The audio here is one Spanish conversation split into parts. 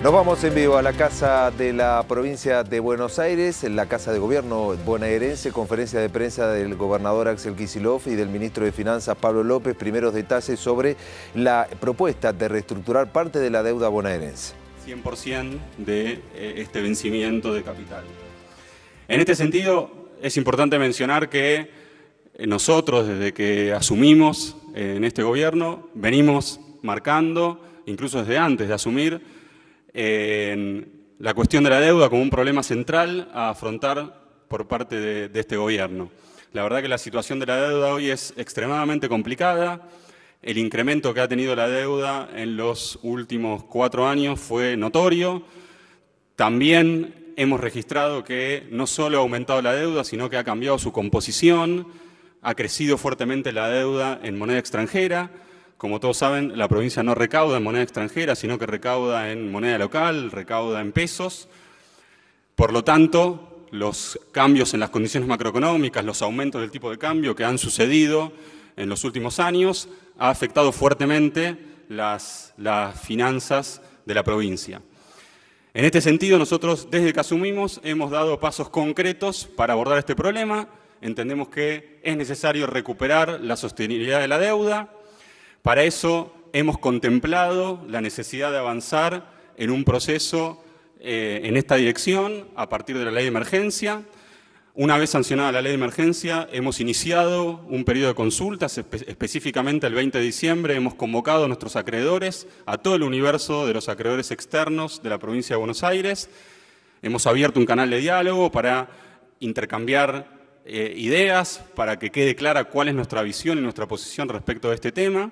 Nos vamos en vivo a la Casa de la Provincia de Buenos Aires, en la Casa de Gobierno bonaerense, conferencia de prensa del gobernador Axel Kicillof y del ministro de Finanzas Pablo López. Primeros detalles sobre la propuesta de reestructurar parte de la deuda bonaerense. 100% de este vencimiento de capital. En este sentido, es importante mencionar que nosotros, desde que asumimos en este gobierno, venimos marcando, incluso desde antes de asumir, la cuestión de la deuda como un problema central a afrontar por parte de este gobierno. La verdad que la situación de la deuda hoy es extremadamente complicada. El incremento que ha tenido la deuda en los últimos 4 años fue notorio. También hemos registrado que no solo ha aumentado la deuda, sino que ha cambiado su composición, ha crecido fuertemente la deuda en moneda extranjera. Como todos saben, la provincia no recauda en moneda extranjera, sino que recauda en moneda local, recauda en pesos. Por lo tanto, los cambios en las condiciones macroeconómicas, los aumentos del tipo de cambio que han sucedido en los últimos años, ha afectado fuertemente las finanzas de la provincia. En este sentido, nosotros, desde que asumimos, hemos dado pasos concretos para abordar este problema. Entendemos que es necesario recuperar la sostenibilidad de la deuda. Para eso hemos contemplado la necesidad de avanzar en un proceso en esta dirección a partir de la ley de emergencia. Una vez sancionada la ley de emergencia, hemos iniciado un periodo de consultas, específicamente el 20 de diciembre hemos convocado a nuestros acreedores, a todo el universo de los acreedores externos de la provincia de Buenos Aires. Hemos abierto un canal de diálogo para intercambiar ideas, para que quede clara cuál es nuestra visión y nuestra posición respecto de este tema.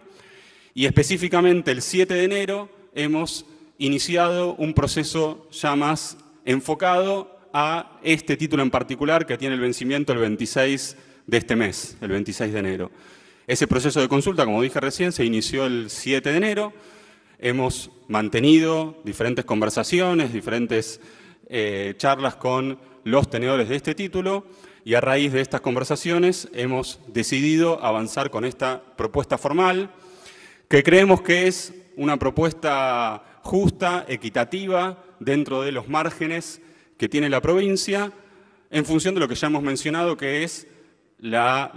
Y específicamente el 7 de enero hemos iniciado un proceso ya más enfocado a este título en particular que tiene el vencimiento el 26 de este mes, el 26 de enero. Ese proceso de consulta, como dije recién, se inició el 7 de enero. Hemos mantenido diferentes conversaciones, diferentes charlas con los tenedores de este título y a raíz de estas conversaciones hemos decidido avanzar con esta propuesta formal que creemos que es una propuesta justa, equitativa, dentro de los márgenes que tiene la provincia, en función de lo que ya hemos mencionado, que es las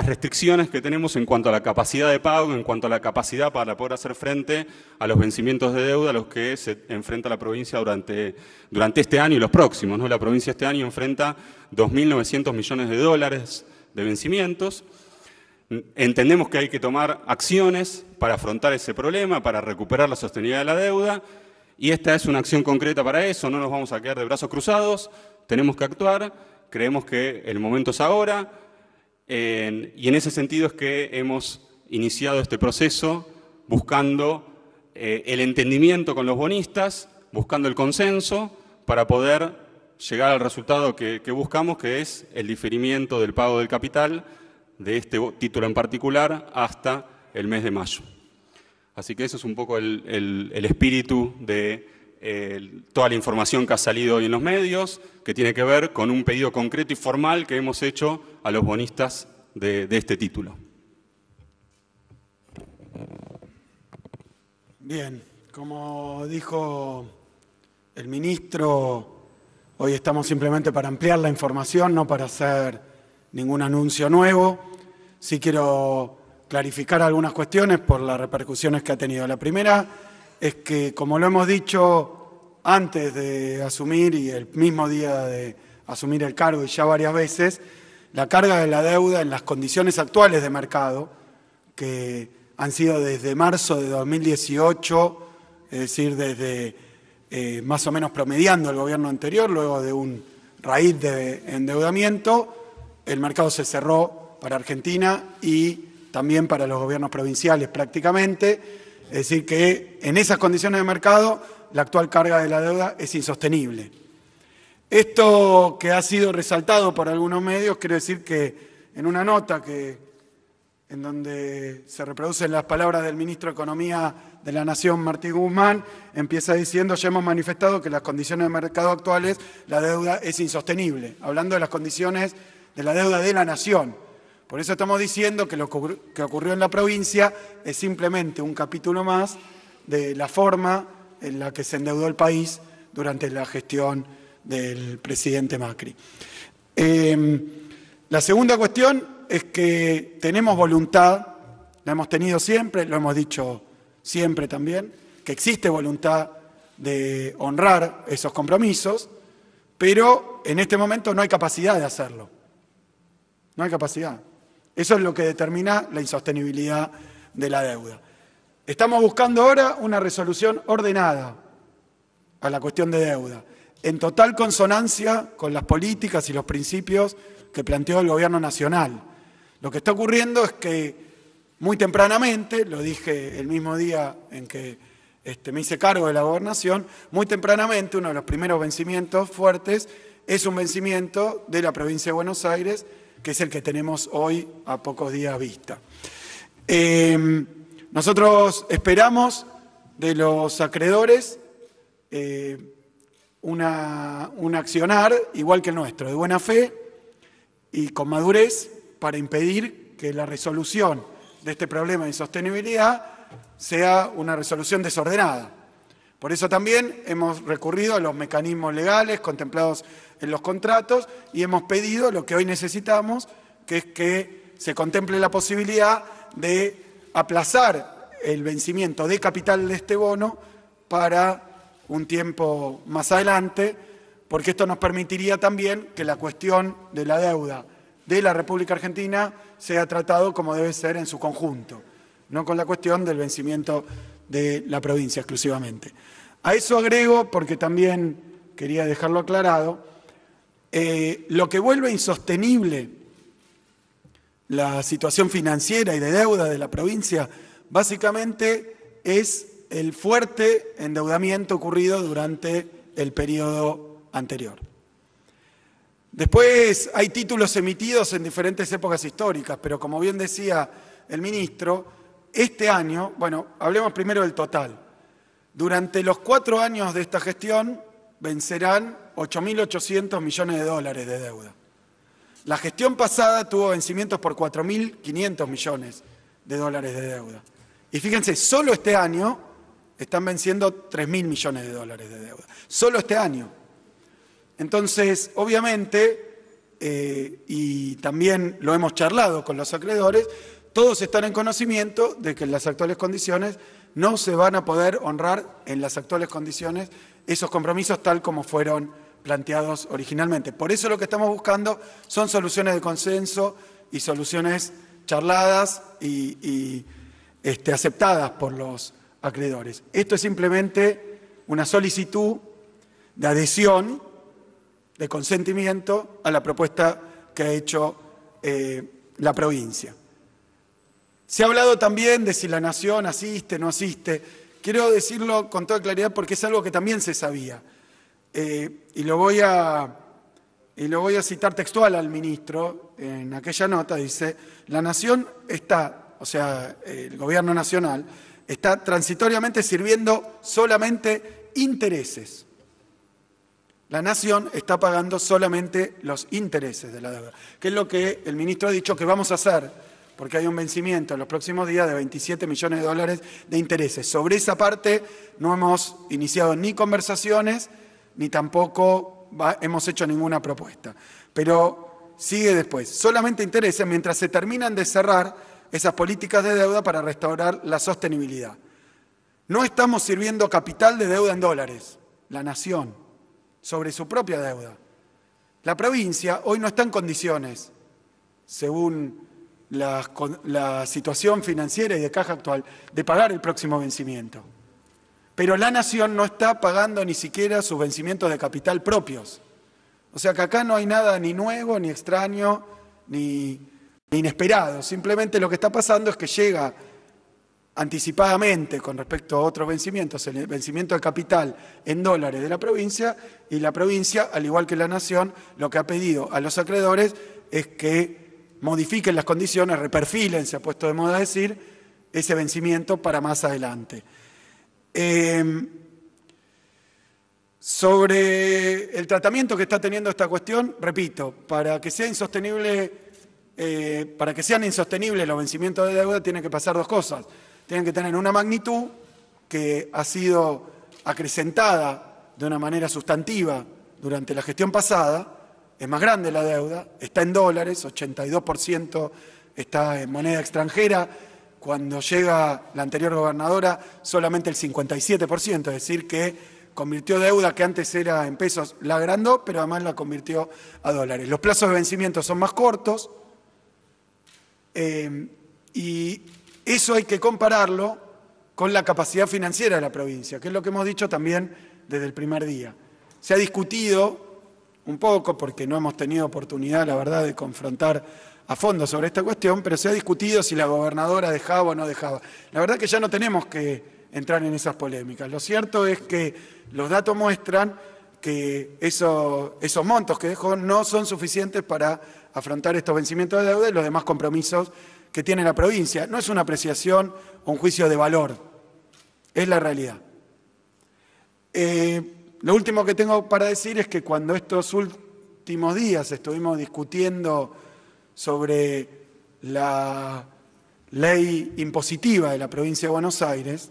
restricciones que tenemos en cuanto a la capacidad de pago, en cuanto a la capacidad para poder hacer frente a los vencimientos de deuda a los que se enfrenta la provincia durante este año y los próximos, ¿no? La provincia este año enfrenta 2.900 millones de dólares de vencimientos. Entendemos que hay que tomar acciones para afrontar ese problema, para recuperar la sostenibilidad de la deuda, y esta es una acción concreta para eso. No nos vamos a quedar de brazos cruzados, tenemos que actuar, creemos que el momento es ahora, y en ese sentido es que hemos iniciado este proceso buscando el entendimiento con los bonistas, buscando el consenso para poder llegar al resultado que buscamos, que es el diferimiento del pago del capital de este título en particular hasta el mes de mayo. Así que eso es un poco el espíritu de toda la información que ha salido hoy en los medios, que tiene que ver con un pedido concreto y formal que hemos hecho a los bonistas de este título. Bien, como dijo el ministro, hoy estamos simplemente para ampliar la información, no para hacer ningún anuncio nuevo. Sí quiero clarificar algunas cuestiones por las repercusiones que ha tenido. La primera es que, como lo hemos dicho antes de asumir y el mismo día de asumir el cargo y ya varias veces, la carga de la deuda en las condiciones actuales de mercado, que han sido desde marzo de 2018, es decir, desde más o menos promediando el gobierno anterior, luego de un raíz de endeudamiento, el mercado se cerró para Argentina y también para los gobiernos provinciales prácticamente. Es decir, que en esas condiciones de mercado la actual carga de la deuda es insostenible. Esto que ha sido resaltado por algunos medios, quiero decir que en una nota en donde se reproducen las palabras del ministro de Economía de la Nación, Martín Guzmán, empieza diciendo: ya hemos manifestado que en las condiciones de mercado actuales la deuda es insostenible, hablando de las condiciones de la deuda de la Nación. Por eso estamos diciendo que lo que ocurrió en la provincia es simplemente un capítulo más de la forma en la que se endeudó el país durante la gestión del presidente Macri. La segunda cuestión es que tenemos voluntad, la hemos tenido siempre, lo hemos dicho siempre también, que existe voluntad de honrar esos compromisos, pero en este momento no hay capacidad de hacerlo. No hay capacidad. Eso es lo que determina la insostenibilidad de la deuda. Estamos buscando ahora una resolución ordenada a la cuestión de deuda, en total consonancia con las políticas y los principios que planteó el Gobierno Nacional. Lo que está ocurriendo es que muy tempranamente, lo dije el mismo día en que me hice cargo de la gobernación, muy tempranamente uno de los primeros vencimientos fuertes es un vencimiento de la provincia de Buenos Aires, que es el que tenemos hoy a pocos días vista. Nosotros esperamos de los acreedores un accionar igual que el nuestro, de buena fe y con madurez para impedir que la resolución de este problema de insostenibilidad sea una resolución desordenada. Por eso también hemos recurrido a los mecanismos legales contemplados en los contratos y hemos pedido lo que hoy necesitamos, que es que se contemple la posibilidad de aplazar el vencimiento de capital de este bono para un tiempo más adelante, porque esto nos permitiría también que la cuestión de la deuda de la República Argentina sea tratado como debe ser en su conjunto, no con la cuestión del vencimiento de la provincia exclusivamente. A eso agrego, porque también quería dejarlo aclarado, lo que vuelve insostenible la situación financiera y de deuda de la provincia, básicamente es el fuerte endeudamiento ocurrido durante el periodo anterior. Después hay títulos emitidos en diferentes épocas históricas, pero como bien decía el ministro, este año, bueno, hablemos primero del total. Durante los 4 años de esta gestión vencerán 8.800 millones de dólares de deuda. La gestión pasada tuvo vencimientos por 4.500 millones de dólares de deuda. Y fíjense, solo este año están venciendo 3.000 millones de dólares de deuda. Solo este año. Entonces, obviamente, y también lo hemos charlado con los acreedores, todos están en conocimiento de que en las actuales condiciones no se van a poder honrar en las actuales condiciones esos compromisos tal como fueron planteados originalmente. Por eso lo que estamos buscando son soluciones de consenso y soluciones charladas y aceptadas por los acreedores. Esto es simplemente una solicitud de adhesión, de consentimiento a la propuesta que ha hecho la provincia. Se ha hablado también de si la Nación asiste, no asiste. Quiero decirlo con toda claridad porque es algo que también se sabía. Y lo voy a citar textual al ministro. En aquella nota dice, la Nación está, o sea, el Gobierno Nacional, está transitoriamente sirviendo solamente intereses. La Nación está pagando solamente los intereses de la deuda, que es lo que el ministro ha dicho que vamos a hacer, porque hay un vencimiento en los próximos días de 27 millones de dólares de intereses. Sobre esa parte no hemos iniciado ni conversaciones, ni tampoco hemos hecho ninguna propuesta. Pero sigue después. Solamente intereses mientras se terminan de cerrar esas políticas de deuda para restaurar la sostenibilidad. No estamos sirviendo capital de deuda en dólares, la Nación, sobre su propia deuda. La provincia hoy no está en condiciones, según la situación financiera y de caja actual, de pagar el próximo vencimiento. Pero la Nación no está pagando ni siquiera sus vencimientos de capital propios. O sea que acá no hay nada ni nuevo, ni extraño, ni inesperado. Simplemente lo que está pasando es que llega anticipadamente con respecto a otros vencimientos, el vencimiento de capital en dólares de la provincia, y la provincia, al igual que la Nación, lo que ha pedido a los acreedores es que modifiquen las condiciones, reperfilen, se ha puesto de moda decir, ese vencimiento para más adelante. Sobre el tratamiento que está teniendo esta cuestión, repito, para que sean insostenibles los vencimientos de deuda tienen que pasar 2 cosas. Tienen que tener una magnitud que ha sido acrecentada de una manera sustantiva durante la gestión pasada, es más grande la deuda, está en dólares, 82% está en moneda extranjera. Cuando llega la anterior gobernadora, solamente el 57%, es decir, que convirtió deuda que antes era en pesos, la agrandó, pero además la convirtió a dólares. Los plazos de vencimiento son más cortos y eso hay que compararlo con la capacidad financiera de la provincia, que es lo que hemos dicho también desde el primer día. Se ha discutido un poco, porque no hemos tenido oportunidad, la verdad, de confrontar a fondo sobre esta cuestión, pero se ha discutido si la gobernadora dejaba o no dejaba. La verdad que ya no tenemos que entrar en esas polémicas. Lo cierto es que los datos muestran que esos montos que dejó no son suficientes para afrontar estos vencimientos de deuda y los demás compromisos que tiene la provincia. No es una apreciación o un juicio de valor, es la realidad. Lo último que tengo para decir es que cuando estos últimos días estuvimos discutiendo sobre la ley impositiva de la provincia de Buenos Aires,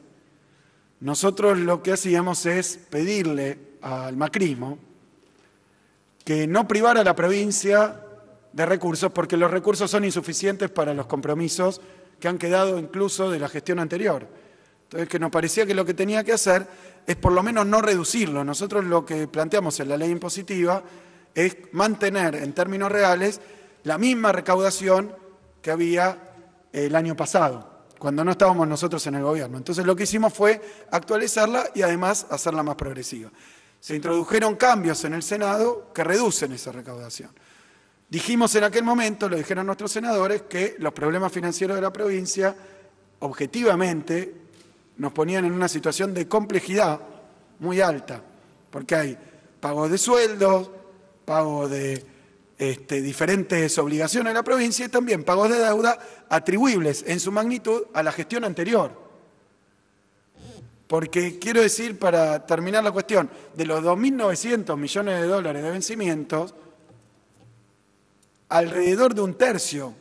nosotros lo que hacíamos es pedirle al macrismo que no privara a la provincia de recursos, porque los recursos son insuficientes para los compromisos que han quedado incluso de la gestión anterior. Entonces, que nos parecía que lo que tenía que hacer es por lo menos no reducirlo. Nosotros lo que planteamos en la ley impositiva es mantener en términos reales la misma recaudación que había el año pasado, cuando no estábamos nosotros en el gobierno. Entonces lo que hicimos fue actualizarla y además hacerla más progresiva. Se introdujeron cambios en el Senado que reducen esa recaudación. Dijimos en aquel momento, lo dijeron nuestros senadores, que los problemas financieros de la provincia objetivamente nos ponían en una situación de complejidad muy alta, porque hay pagos de sueldos, pagos de diferentes obligaciones de la provincia y también pagos de deuda atribuibles en su magnitud a la gestión anterior. Porque quiero decir, para terminar la cuestión, de los 2.900 millones de dólares de vencimientos, alrededor de un tercio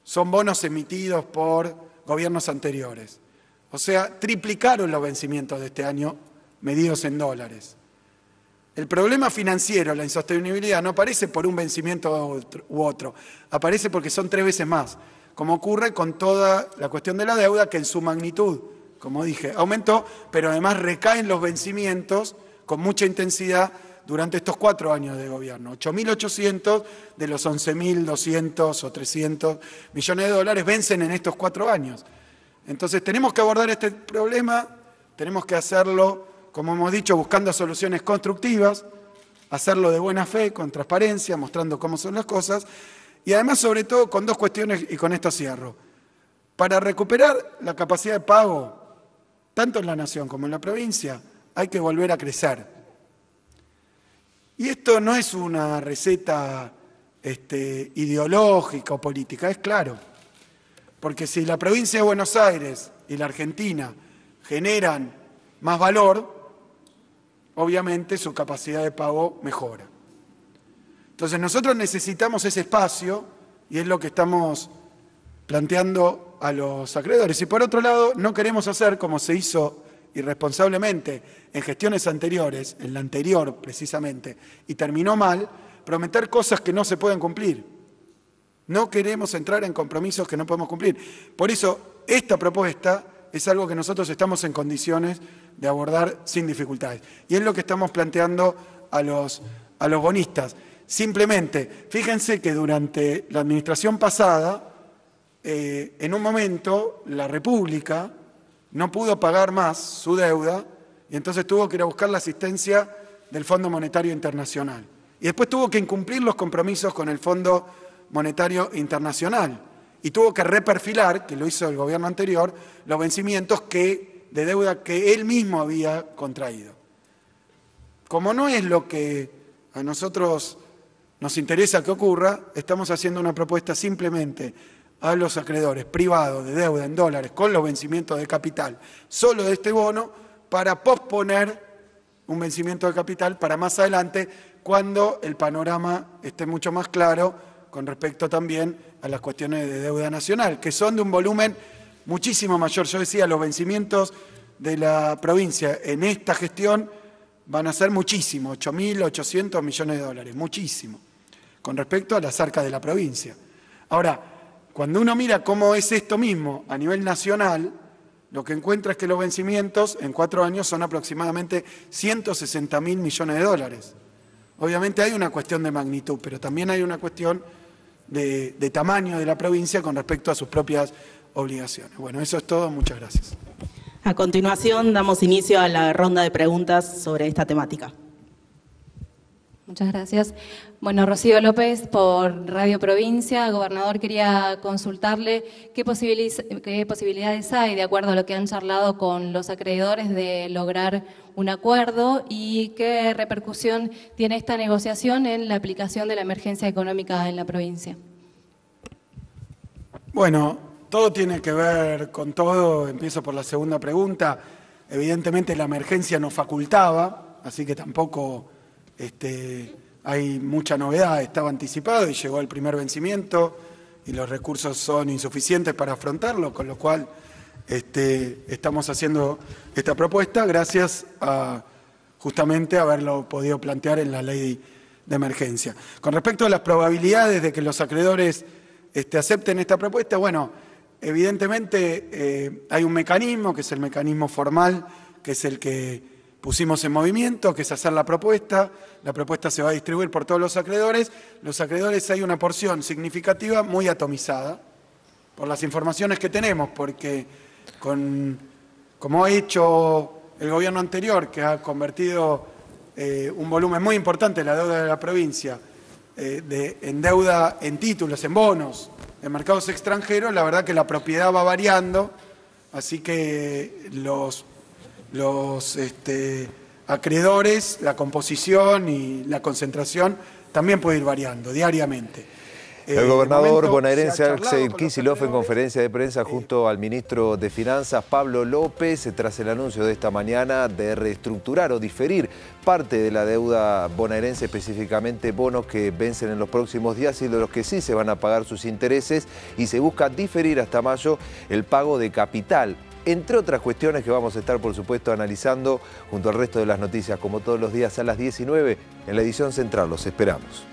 son bonos emitidos por gobiernos anteriores. O sea, triplicaron los vencimientos de este año medidos en dólares. El problema financiero, la insostenibilidad, no aparece por un vencimiento u otro, aparece porque son 3 veces más, como ocurre con toda la cuestión de la deuda, que en su magnitud, como dije, aumentó, pero además recaen los vencimientos con mucha intensidad durante estos 4 años de gobierno. 8.800 de los 11.200 o 300 millones de dólares vencen en estos 4 años. Entonces tenemos que abordar este problema, tenemos que hacerlo, como hemos dicho, buscando soluciones constructivas, hacerlo de buena fe, con transparencia, mostrando cómo son las cosas, y además, sobre todo, con 2 cuestiones, y con esto cierro. Para recuperar la capacidad de pago, tanto en la nación como en la provincia, hay que volver a crecer. Y esto no es una receta ideológica o política, es claro. Porque si la provincia de Buenos Aires y la Argentina generan más valor, obviamente su capacidad de pago mejora. Entonces nosotros necesitamos ese espacio y es lo que estamos planteando a los acreedores. Y por otro lado, no queremos hacer como se hizo irresponsablemente en gestiones anteriores, en la anterior precisamente, y terminó mal, prometer cosas que no se pueden cumplir. No queremos entrar en compromisos que no podemos cumplir. Por eso, esta propuesta es algo que nosotros estamos en condiciones de abordar sin dificultades. Y es lo que estamos planteando a los bonistas. Simplemente, fíjense que durante la administración pasada, en un momento, la República no pudo pagar más su deuda y entonces tuvo que ir a buscar la asistencia del Fondo Monetario Internacional. Y después tuvo que incumplir los compromisos con el Fondo Monetario Internacional y tuvo que reperfilar, que lo hizo el gobierno anterior, los vencimientos de deuda que él mismo había contraído. Como no es lo que a nosotros nos interesa que ocurra, estamos haciendo una propuesta simplemente a los acreedores privados de deuda en dólares con los vencimientos de capital, solo de este bono, para posponer un vencimiento de capital para más adelante, cuando el panorama esté mucho más claro con respecto también a las cuestiones de deuda nacional, que son de un volumen muchísimo mayor. Yo decía, los vencimientos de la provincia en esta gestión van a ser muchísimo, 8.800 millones de dólares, muchísimo, con respecto a las arcas de la provincia. Ahora, cuando uno mira cómo es esto mismo a nivel nacional, lo que encuentra es que los vencimientos en 4 años son aproximadamente 160.000 millones de dólares. Obviamente hay una cuestión de magnitud, pero también hay una cuestión de tamaño de la provincia con respecto a sus propias obligaciones. Bueno, eso es todo. Muchas gracias. A continuación, damos inicio a la ronda de preguntas sobre esta temática. Muchas gracias. Bueno, Rocío López, por Radio Provincia. Gobernador, quería consultarle qué posibilidades hay, de acuerdo a lo que han charlado con los acreedores, de lograr un acuerdo y qué repercusión tiene esta negociación en la aplicación de la emergencia económica en la provincia. Bueno, todo tiene que ver con todo. Empiezo por la segunda pregunta. Evidentemente la emergencia nos facultaba, así que tampoco hay mucha novedad. Estaba anticipado y llegó el primer vencimiento y los recursos son insuficientes para afrontarlo, con lo cual estamos haciendo esta propuesta gracias a justamente haberlo podido plantear en la ley de emergencia. Con respecto a las probabilidades de que los acreedores acepten esta propuesta, bueno, evidentemente hay un mecanismo, que es el mecanismo formal, que es el que pusimos en movimiento, que es hacer la propuesta se va a distribuir por todos los acreedores hay una porción significativa muy atomizada, por las informaciones que tenemos, porque como ha hecho el gobierno anterior, que ha convertido un volumen muy importante de la deuda de la provincia en deuda, en títulos, en bonos, en mercados extranjeros, la verdad que la propiedad va variando, así que los acreedores, la composición y la concentración también puede ir variando diariamente. El gobernador bonaerense Axel Kicillof en conferencia de prensa junto al ministro de Finanzas Pablo López tras el anuncio de esta mañana de reestructurar o diferir parte de la deuda bonaerense, específicamente bonos que vencen en los próximos días y de los que sí se van a pagar sus intereses, y se busca diferir hasta mayo el pago de capital, entre otras cuestiones que vamos a estar, por supuesto, analizando junto al resto de las noticias, como todos los días a las 19 en la edición central. Los esperamos.